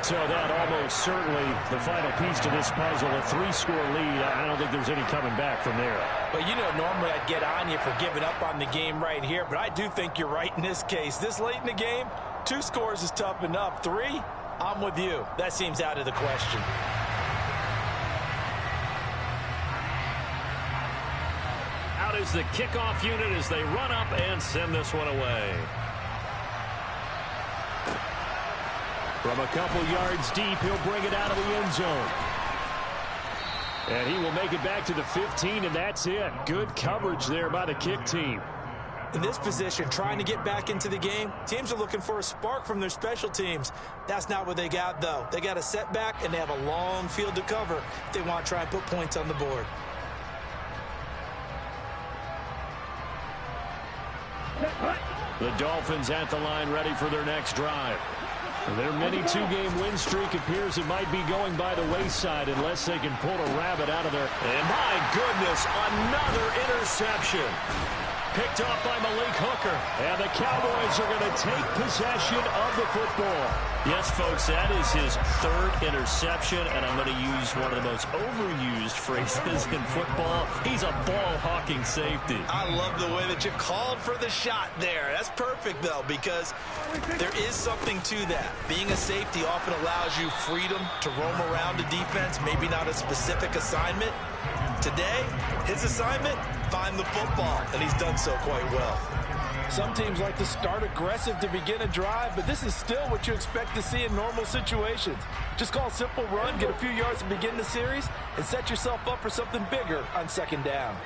So that almost certainly the final piece to this puzzle, a 3-score lead. I don't think there's any coming back from there. But, you know, normally I'd get on you for giving up on the game right here, but I do think you're right in this case. This late in the game, 2 scores is tough enough. 3, I'm with you. That seems out of the question. Out is the kickoff unit as they run up and send this one away. From a couple yards deep, he'll bring it out of the end zone. And he will make it back to the 15, and that's it. Good coverage there by the kick team. In this position, trying to get back into the game, teams are looking for a spark from their special teams. That's not what they got, though. They got a setback, and they have a long field to cover if they want to try and put points on the board. The Dolphins at the line ready for their next drive. Their mini 2-game win streak appears it might be going by the wayside unless they can pull a rabbit out of there. And my goodness, another interception. Picked off by Malik Hooker. And the Cowboys are going to take possession of the football. Yes, folks, that is his 3rd interception, and I'm going to use one of the most overused phrases in football. He's a ball-hawking safety. I love the way that you called for the shot there. That's perfect, though, because there is something to that. Being a safety often allows you freedom to roam around the defense, maybe not a specific assignment. Today, his assignment, find the football, and he's done so quite well. Some teams like to start aggressive to begin a drive, but this is still what you expect to see in normal situations. Just call a simple run, get a few yards to begin the series, and set yourself up for something bigger on second down.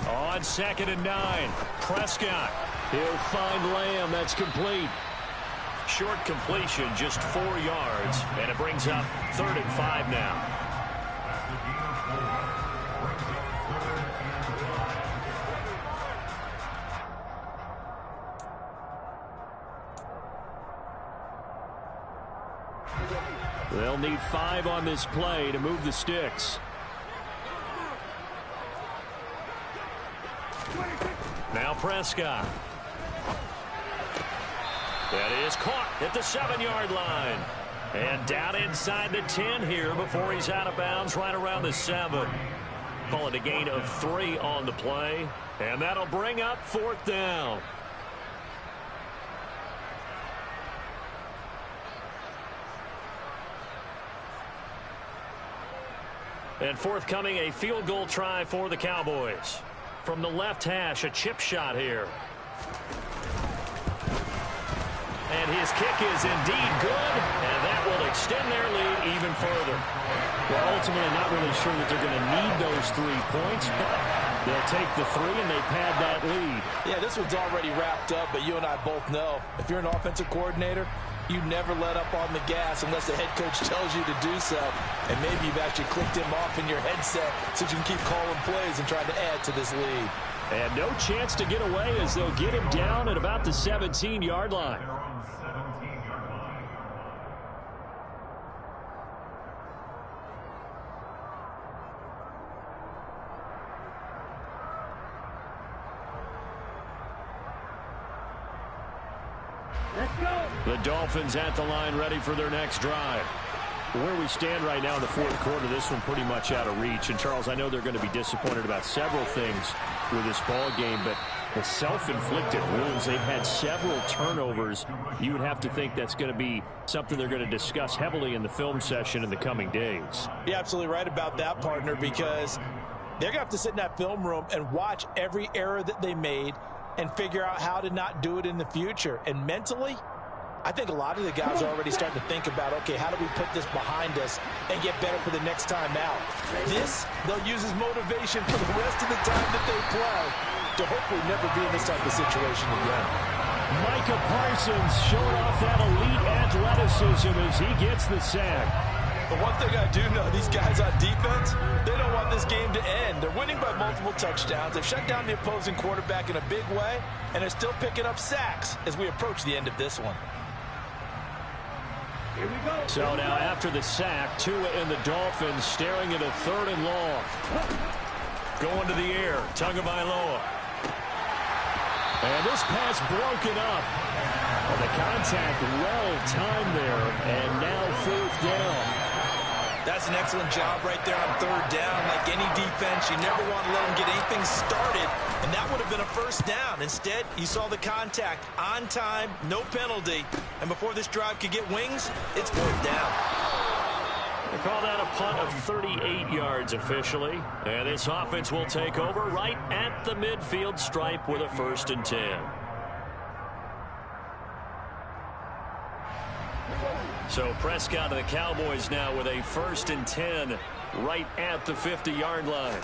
On 2nd and 9, Prescott. He'll find Lamb. That's complete. Short completion, just 4 yards, and it brings up 3rd and 5 now. They'll need 5 on this play to move the sticks. Now Prescott. That is caught at the 7-yard line. And down inside the 10 here before he's out of bounds right around the 7. Call it a gain of 3 on the play. And that'll bring up 4th down. And forthcoming, a field goal try for the Cowboys. From the left hash, a chip shot here. And his kick is indeed good, and that will extend their lead even further. Well, ultimately, not really sure that they're going to need those 3 points, but they'll take the 3 and they pad that lead. Yeah, this one's already wrapped up, but you and I both know if you're an offensive coordinator, you never let up on the gas unless the head coach tells you to do so. And maybe you've actually clicked him off in your headset so you can keep calling plays and trying to add to this lead. And no chance to get away as they'll get him down at about the 17-yard line. The Dolphins at the line, ready for their next drive. Where we stand right now in the fourth quarter, this one pretty much out of reach. And, Charles, I know they're going to be disappointed about several things with this ball game, but the self-inflicted wounds, they've had several turnovers. You would have to think that's going to be something they're going to discuss heavily in the film session in the coming days. You're absolutely right about that, partner, because they're going to have to sit in that film room and watch every error that they made and figure out how to not do it in the future. And mentally, I think a lot of the guys are already starting to think about, okay, how do we put this behind us and get better for the next time out? This, they'll use as motivation for the rest of the time that they play to hopefully never be in this type of situation again. Micah Parsons showing off that elite athleticism as he gets the sack. But one thing I do know, these guys on defense, they don't want this game to end. They're winning by multiple touchdowns. They've shut down the opposing quarterback in a big way, and they're still picking up sacks as we approach the end of this one. So now after the sack, Tua and the Dolphins staring at a 3rd and long. Going to the air, Tagovailoa. And this pass broken up. Well, the contact well timed there, and now 4th down. That's an excellent job right there on 3rd down. Like any defense, you never want to let them get anything started, and that would have been a 1st down. Instead, you saw the contact on time, no penalty, and before this drive could get wings, it's 4th down. They call that a punt of 38 yards officially, and this offense will take over right at the midfield stripe with a 1st and 10. So Prescott and the Cowboys now with a 1st and 10 right at the 50-yard line.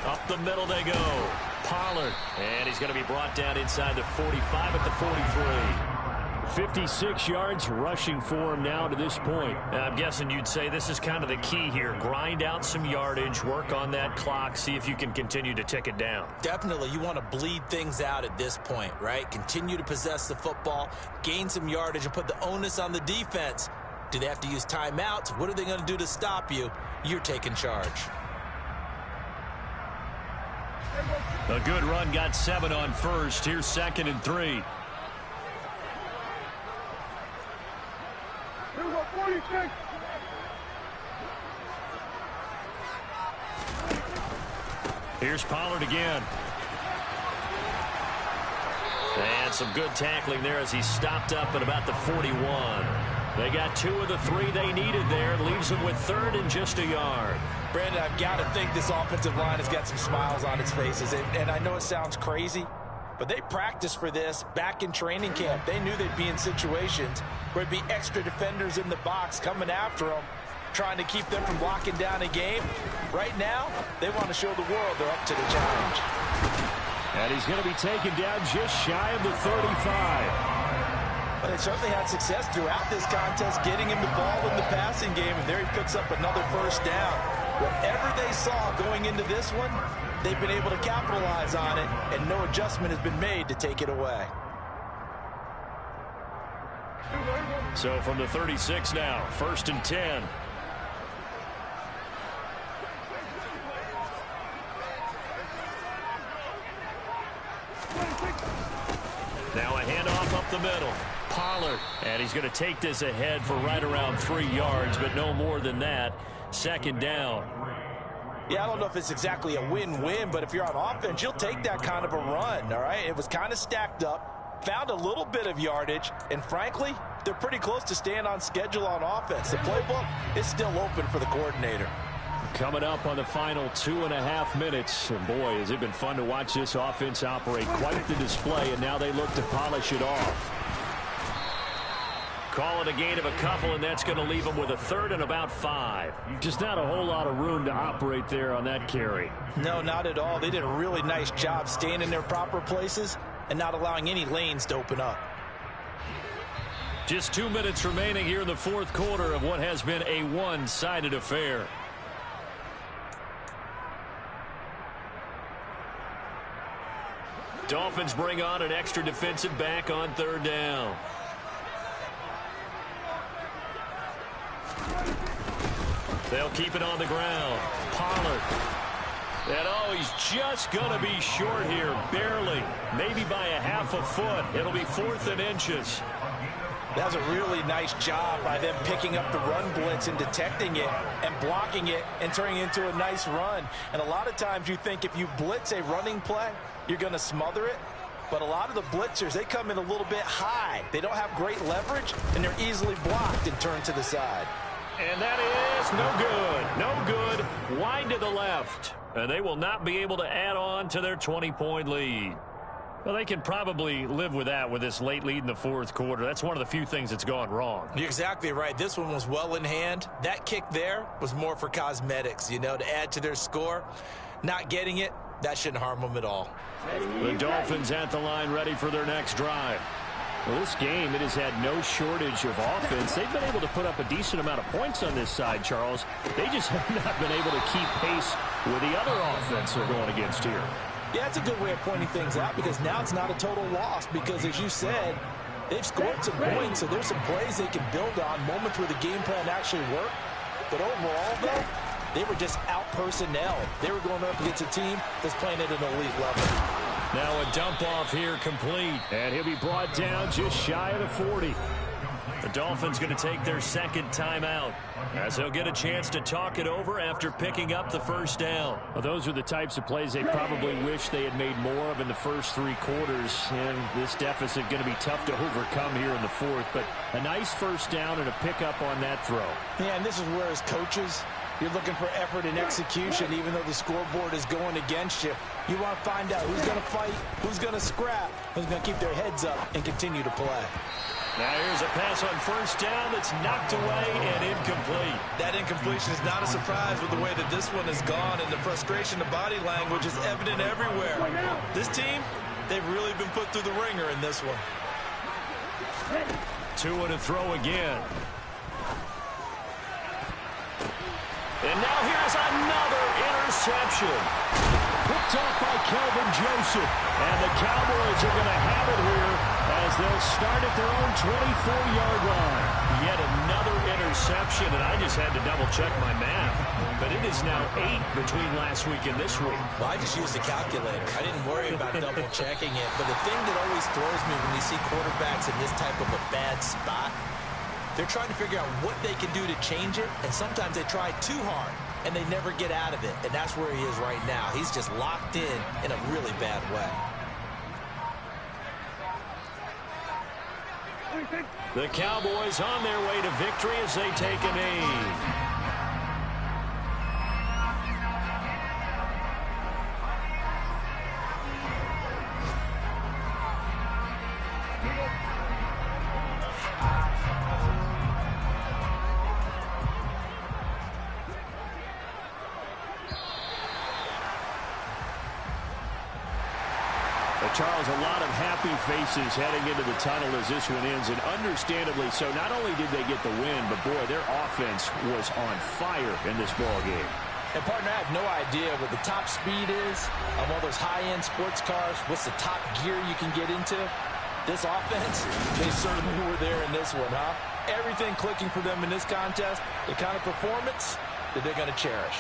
Up the middle they go. Pollard, and he's going to be brought down inside the 45 at the 43. 56 yards rushing for him now to this point. I'm guessing you'd say this is kind of the key here. Grind out some yardage, work on that clock, see if you can continue to tick it down. Definitely, you want to bleed things out at this point, right? Continue to possess the football, gain some yardage, and put the onus on the defense. Do they have to use timeouts? What are they going to do to stop you? You're taking charge. A good run, got 7 on 1st. Here's 2nd and 3. Here's Pollard again. And some good tackling there as he stopped up at about the 41. They got 2 of the 3 they needed there. Leaves them with 3rd and just a yard. Brandon, I've got to think this offensive line has got some smiles on its faces. And I know it sounds crazy, but they practiced for this back in training camp. They knew they'd be in situations where it'd be extra defenders in the box coming after them, trying to keep them from locking down a game. Right now, they want to show the world they're up to the challenge. And he's going to be taken down just shy of the 35. But they certainly had success throughout this contest, getting him the ball in the passing game, and there he picks up another 1st down. Whatever they saw going into this one, they've been able to capitalize on it, and no adjustment has been made to take it away. So from the 36 now, 1st and 10. Now a handoff up the middle. Pollard, and he's going to take this ahead for right around 3 yards, but no more than that. 2nd down. Yeah, I don't know if it's exactly a win-win, but if you're on offense, you'll take that kind of a run, all right? It was kind of stacked up, found a little bit of yardage, and frankly, they're pretty close to staying on schedule on offense. The playbook is still open for the coordinator. Coming up on the final 2.5 minutes, and boy, has it been fun to watch this offense operate. Quite the display, and now they look to polish it off. Call it a gain of a couple, and that's going to leave them with a third and about 5. Just not a whole lot of room to operate there on that carry. No, not at all. They did a really nice job staying in their proper places and not allowing any lanes to open up. Just 2 minutes remaining here in the fourth quarter of what has been a one-sided affair. Dolphins bring on an extra defensive back on third down. They'll keep it on the ground. Pollard. And oh, he's just going to be short here, barely. Maybe by a half a foot. It'll be 4th and inches. That was a really nice job by them picking up the run blitz and detecting it and blocking it and turning it into a nice run. And a lot of times you think if you blitz a running play, you're going to smother it. But a lot of the blitzers, they come in a little bit high. They don't have great leverage, and they're easily blocked and turned to the side. And that is no good. No good. Wide to the left. And they will not be able to add on to their 20-point lead. Well, they can probably live with that with this late lead in the fourth quarter. That's one of the few things that's gone wrong. You're exactly right. This one was well in hand. That kick there was more for cosmetics, you know, to add to their score. Not getting it, that shouldn't harm them at all. The Dolphins at the line ready for their next drive. Well, this game, it has had no shortage of offense. They've been able to put up a decent amount of points on this side, Charles. They just have not been able to keep pace with the other offense they're going against here. Yeah, it's a good way of pointing things out because now it's not a total loss because, as you said, they've scored some points, so there's some plays they can build on, moments where the game plan actually worked. But overall, though, they were just out-personnel. They were going up against a team that's playing at an elite level. Now a dump off here complete. And he'll be brought down just shy of the 40. The Dolphins going to take their second timeout as they'll get a chance to talk it over after picking up the first down. Well, those are the types of plays they probably wish they had made more of in the first 3 quarters. And this deficit going to be tough to overcome here in the fourth. But a nice first down and a pickup on that throw. Yeah, and this is where, as coaches, you're looking for effort and execution, even though the scoreboard is going against you. You want to find out who's going to fight, who's going to scrap, who's going to keep their heads up and continue to play. Now here's a pass on first down that's knocked away and incomplete. That incompletion is not a surprise with the way that this one has gone, and the frustration of body language is evident everywhere. This team, they've really been put through the ringer in this one. 2 to throw again. And now here's another interception. Picked off by Kelvin Joseph. And the Cowboys are going to have it here as they'll start at their own 24-yard line. Yet another interception, and I just had to double-check my math. But it is now 8 between last week and this week. Well, I just used a calculator. I didn't worry about double-checking it. But the thing that always throws me when you see quarterbacks in this type of a bad spot, they're trying to figure out what they can do to change it, and sometimes they try too hard, and they never get out of it. And that's where he is right now. He's just locked in a really bad way. The Cowboys on their way to victory as they take a knee. Charles, a lot of happy faces heading into the tunnel as this one ends, and understandably so. Not only did they get the win, but boy, their offense was on fire in this ball game. And partner, I have no idea what the top speed is of all those high-end sports cars. What's the top gear you can get into? This offense, they certainly were there in this one, huh? Everything clicking for them in this contest, the kind of performance that they're going to cherish.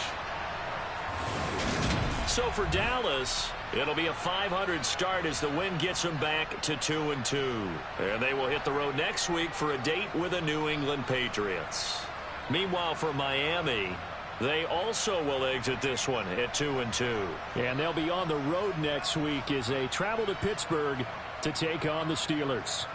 So for Dallas, it'll be a 500 start as the win gets them back to 2-2. And they will hit the road next week for a date with the New England Patriots. Meanwhile, for Miami, they also will exit this one at 2-2. And they'll be on the road next week as they travel to Pittsburgh to take on the Steelers.